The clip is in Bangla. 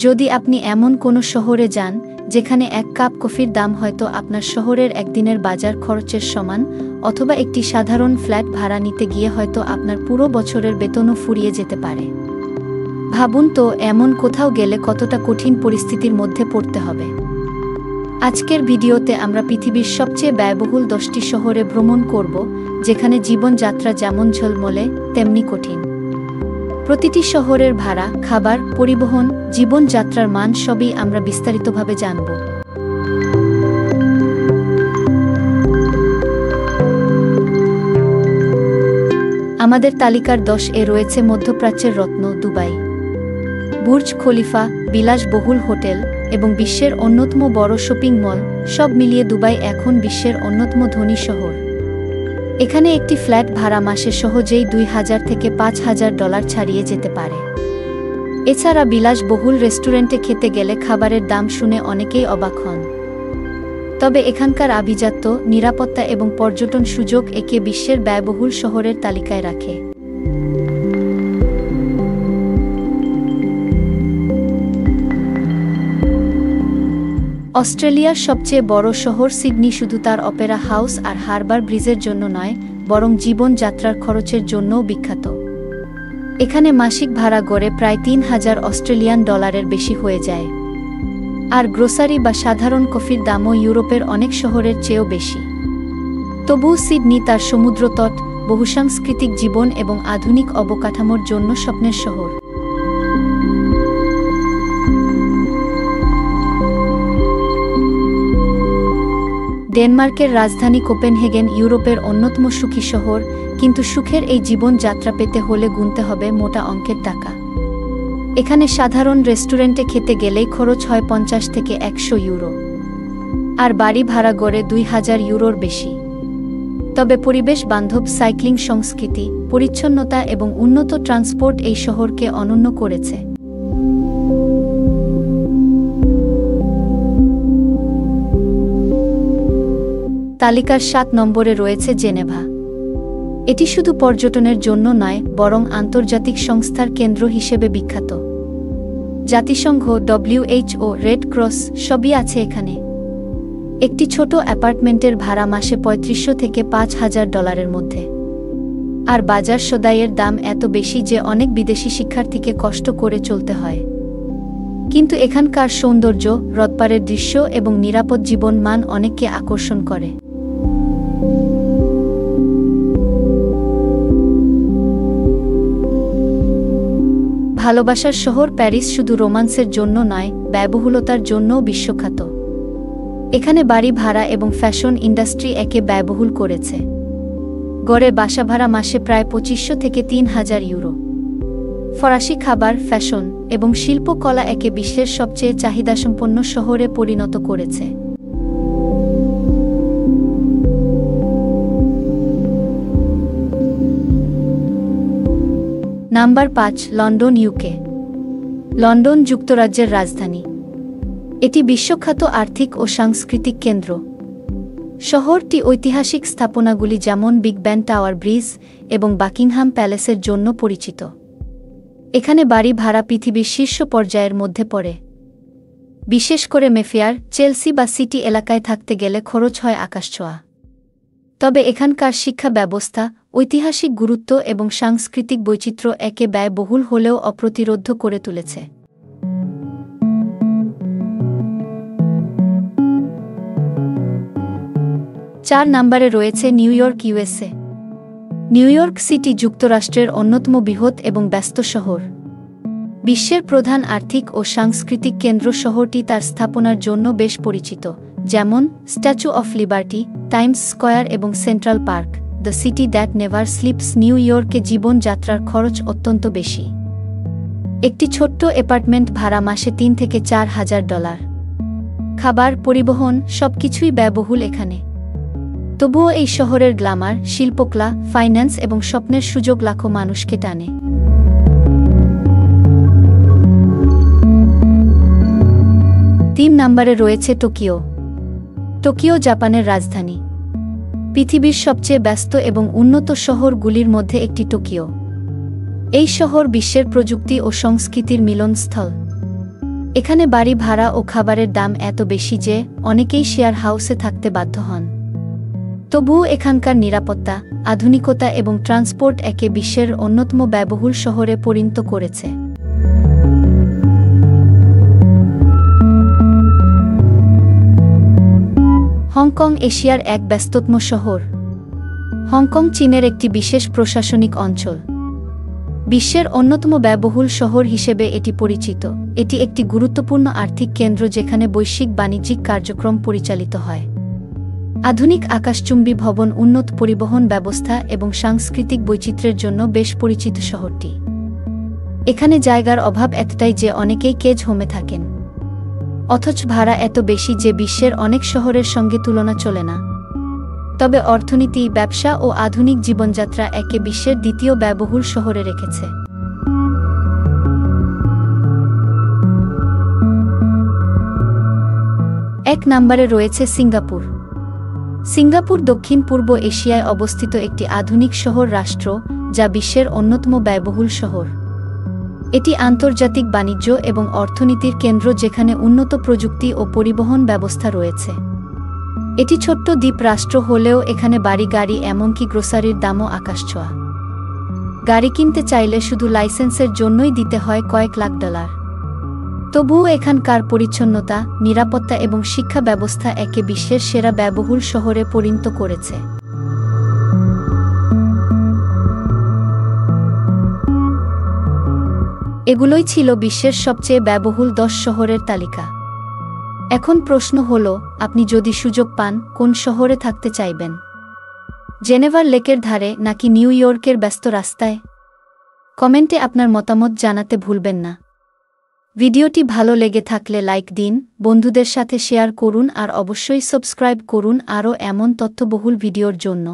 যদি আপনি এমন কোনো শহরে যান যেখানে এক কাপ কফির দাম হয়তো আপনার শহরের একদিনের বাজার খরচের সমান, অথবা একটি সাধারণ ফ্ল্যাট ভাড়া নিতে গিয়ে হয়তো আপনার পুরো বছরের বেতনও ফুরিয়ে যেতে পারে। ভাবুন তো এমন কোথাও গেলে কতটা কঠিন পরিস্থিতির মধ্যে পড়তে হবে। আজকের ভিডিওতে আমরা পৃথিবীর সবচেয়ে ব্যয়বহুল 10টি শহরে ভ্রমণ করব, যেখানে জীবনযাত্রা যেমন ঝলমলে তেমনি কঠিন। প্রতিটি শহরের ভাড়া, খাবার, পরিবহন, জীবনযাত্রার মান সবই আমরা বিস্তারিতভাবে জানব। আমাদের তালিকার 10-এ রয়েছে মধ্যপ্রাচ্যের রত্ন দুবাই। বুর্জ খলিফা, বিলাসবহুল হোটেল এবং বিশ্বের অন্যতম বড় শপিং মল, সব মিলিয়ে দুবাই এখন বিশ্বের অন্যতম ধনী শহর। এখানে একটি ফ্ল্যাট ভাড়া মাসে সহজেই $2,000 থেকে $5,000 ছাড়িয়ে যেতে পারে। এছাড়া বিলাসবহুল রেস্টুরেন্টে খেতে গেলে খাবারের দাম শুনে অনেকেই অবাক হন। তবে এখানকার আভিজাত্য, নিরাপত্তা এবং পর্যটন সুযোগ একে বিশ্বের ব্যয়বহুল শহরের তালিকায় রাখে। অস্ট্রেলিয়ার সবচেয়ে বড় শহর সিডনি শুধু তার অপেরা হাউস আর হারবার ব্রিজের জন্য নয়, বরং জীবনযাত্রার খরচের জন্যও বিখ্যাত। এখানে মাসিক ভাড়া গড়ে প্রায় $3,000 বেশি হয়ে যায়। আর গ্রোসারি বা সাধারণ কফির দামও ইউরোপের অনেক শহরের চেয়েও বেশি। তবুও সিডনি তার সমুদ্রতট, বহুসাংস্কৃতিক জীবন এবং আধুনিক অবকাঠামোর জন্য স্বপ্নের শহর। ডেনমার্কের রাজধানী কোপেনহেগেন ইউরোপের অন্যতম সুখী শহর, কিন্তু সুখের এই জীবনযাত্রা পেতে হলে গুনতে হবে মোটা অঙ্কের টাকা। এখানে সাধারণ রেস্টুরেন্টে খেতে গেলেই খরচ হয় €50 থেকে €100, আর বাড়ি ভাড়া গড়ে €2,000 বেশি। তবে পরিবেশ বান্ধব সাইক্লিং সংস্কৃতি, পরিচ্ছন্নতা এবং উন্নত ট্রান্সপোর্ট এই শহরকে অনন্য করেছে। তালিকার 7 নম্বরে রয়েছে জেনেভা। এটি শুধু পর্যটনের জন্য নয়, বরং আন্তর্জাতিক সংস্থার কেন্দ্র হিসেবে বিখ্যাত। জাতিসংঘ, WHO, রেড ক্রস সবই আছে এখানে। একটি ছোট অ্যাপার্টমেন্টের ভাড়া মাসে $3500 থেকে $5,000 মধ্যে। আর বাজার সদাইয়ের দাম এত বেশি যে অনেক বিদেশি শিক্ষার্থীকে কষ্ট করে চলতে হয়। কিন্তু এখানকার সৌন্দর্য, হ্রদপাড়ের দৃশ্য এবং নিরাপদ জীবন মান অনেককে আকর্ষণ করে। ভালোবাসার শহর প্যারিস শুধু রোমান্সের জন্য নয়, ব্যয়বহুলতার জন্যও বিশ্বখ্যাত। এখানে বাড়ি ভাড়া এবং ফ্যাশন ইন্ডাস্ট্রি একে ব্যয়বহুল করেছে। গড়ে বাসা ভাড়া মাসে প্রায় €2,500 থেকে €3,000। ফরাসি খাবার, ফ্যাশন এবং শিল্পকলা একে বিশ্বের সবচেয়ে চাহিদাসম্পন্ন শহরে পরিণত করেছে। Number 5, London, UK. লন্ডন যুক্তরাজ্যের রাজধানী। এটি বিশ্বখ্যাত আর্থিক ও সাংস্কৃতিক কেন্দ্র। শহরটি ঐতিহাসিক স্থাপনাগুলি যেমন বিগ বেন টাওয়ার ব্রিজ এবং বাকিংহাম প্যালেসের জন্য পরিচিত। এখানে বাড়ি ভাড়া পৃথিবীর শীর্ষ পর্যায়ের মধ্যে পড়ে। বিশেষ করে মেফেয়ার, চেলসি বা সিটি এলাকায় থাকতে গেলে খরচ হয় আকাশছোঁয়া। তবে এখানকার শিক্ষা ব্যবস্থা, ঐতিহাসিক গুরুত্ব এবং সাংস্কৃতিক বৈচিত্র্য একে ব্যয়বহুল হলেও অপ্রতিরোধ্য করে তুলেছে। চার নম্বরে রয়েছে new York, USA. New York city যুক্তরাষ্ট্রের অন্যতম বৃহৎ এবং ব্যস্ত শহর। বিশ্বের প্রধান আর্থিক ও সাংস্কৃতিক কেন্দ্র। শহরটি তার স্থাপনার জন্য বেশ পরিচিত, যেমন statue of liberty, Times Square এবং Central Park. The city that never sleeps. New ইয়র্কে জীবনযাত্রার খরচ অত্যন্ত বেশি। একটি ছোট্ট অ্যাপার্টমেন্ট ভাড়া মাসে $3,000 থেকে $4,000। খাবার, পরিবহন সবকিছুই ব্যয়বহুল এখানে। তবুও এই শহরের গ্ল্যামার, শিল্পকলা, ফাইন্যান্স এবং স্বপ্নের সুযোগ লাখো মানুষকে টানে। 3 নম্বরে রয়েছে টোকিও। টোকিও জাপানের রাজধানী। পৃথিবীর সবচেয়ে ব্যস্ত এবং উন্নত শহরগুলির মধ্যে একটি টোকিও। এই শহর বিশ্বের প্রযুক্তি ও সংস্কৃতির মিলনস্থল। এখানে বাড়ি ভাড়া ও খাবারের দাম এত বেশি যে অনেকেই শেয়ার হাউসে থাকতে বাধ্য হন। তবুও এখানকার নিরাপত্তা, আধুনিকতা এবং ট্রান্সপোর্ট একে বিশ্বের অন্যতম ব্যয়বহুল শহরে পরিণত করেছে। হংকং এশিয়ার এক ব্যস্ততম শহর। হংকং চীনের একটি বিশেষ প্রশাসনিক অঞ্চল। বিশ্বের অন্যতম ব্যয়বহুল শহর হিসেবে এটি পরিচিত। এটি একটি গুরুত্বপূর্ণ আর্থিক কেন্দ্র যেখানে বৈশ্বিক বাণিজ্যিক কার্যক্রম পরিচালিত হয়। আধুনিক আকাশচুম্বী ভবন, উন্নত পরিবহন ব্যবস্থা এবং সাংস্কৃতিক বৈচিত্র্যের জন্য বেশ পরিচিত শহরটি। এখানে জায়গার অভাব এতটাই যে অনেকেই কেজ হোমে থাকেন, অথচ ভাড়া এত বেশি যে বিশ্বের অনেক শহরের সঙ্গে তুলনা চলে না। তবে অর্থনীতি, ব্যবসা ও আধুনিক জীবনযাত্রা একে বিশ্বের দ্বিতীয় ব্যয়বহুল শহরে রেখেছে। এক নম্বরে রয়েছে সিঙ্গাপুর। সিঙ্গাপুর দক্ষিণ পূর্ব এশিয়ায় অবস্থিত একটি আধুনিক শহর রাষ্ট্র, যা বিশ্বের অন্যতম ব্যয়বহুল শহর। এটি আন্তর্জাতিক বাণিজ্য এবং অর্থনীতির কেন্দ্র যেখানে উন্নত প্রযুক্তি ও পরিবহন ব্যবস্থা রয়েছে। এটি ছোট্ট দ্বীপ রাষ্ট্র হলেও এখানে বাড়ি, গাড়ি, এমনকি গ্রোসারির দামও আকাশছোঁয়া। গাড়ি কিনতে চাইলে শুধু লাইসেন্সের জন্যই দিতে হয় কয়েক লাখ ডলার। তবুও এখানকার পরিচ্ছন্নতা, নিরাপত্তা এবং শিক্ষা ব্যবস্থা একে বিশ্বের সেরা ব্যয়বহুল শহরে পরিণত করেছে। এগুলোই ছিল বিশ্বের সবচেয়ে ব্যয়বহুল 10 শহরের তালিকা। এখন প্রশ্ন হল, আপনি যদি সুযোগ পান, কোন শহরে থাকতে চাইবেন? জেনেভার লেকের ধারে নাকি নিউ ইয়র্কের ব্যস্ত রাস্তায়? কমেন্টে আপনার মতামত জানাতে ভুলবেন না। ভিডিওটি ভালো লেগে থাকলে লাইক দিন, বন্ধুদের সাথে শেয়ার করুন আর অবশ্যই সাবস্ক্রাইব করুন আরও এমন তথ্যবহুল ভিডিওর জন্য।